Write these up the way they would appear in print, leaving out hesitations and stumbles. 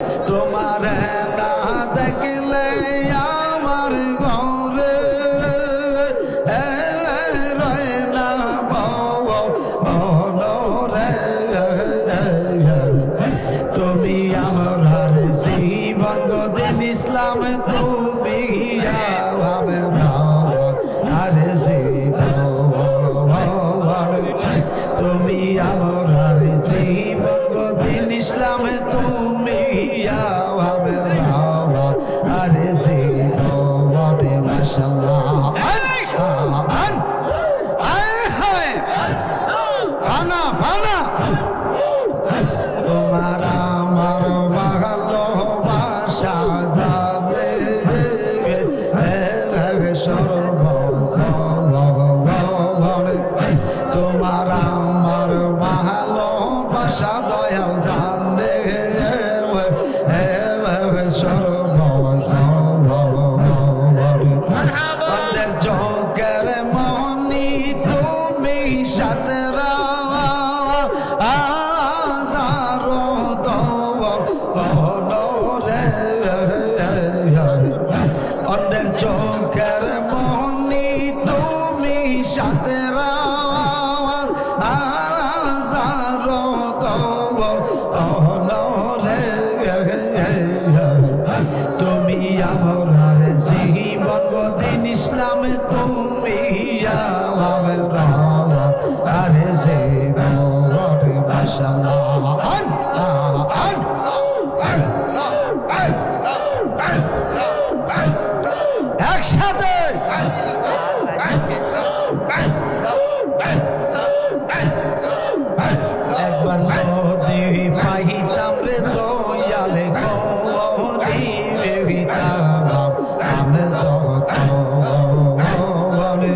তোমার না দেখলে আমার ঘরে রয় না রে। তুমি আমার জীবন দিন ইসলাম তুমি আরে তুমি আমার জীবন দিন ইসলাম তুমি আরে জীবনে মাশাআল্লাহ ভানা ভানা তোমার আমার ভালোবাসা যাবে সর্বজনে তোমার আমার ভালোবাসা দয়াল জানে সর্বজনে চোখের মনি তুমি সাথে অন্যের চোখের মনি তুমি সাথে তুমি আমার জীবন দিন ইসলাম তুমি আরে জীবন মাশাআল্লাহ একসাথে একবার যদি পাইতাম রে দয়ালে দিতাম আমি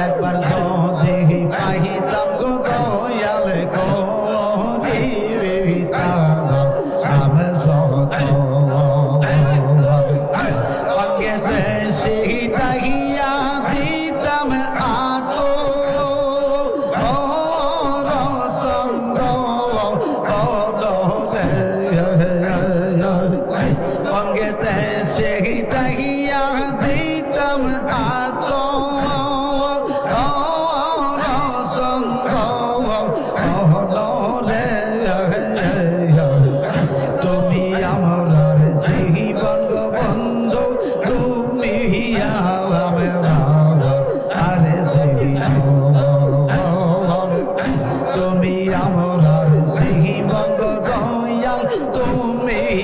একবার যদি পাইতাম গো দয়ালে দিতাম আমি অঙ্গে দেশি ডাকিয়া দিতাম আতো রসঙ্গ অঙ্গে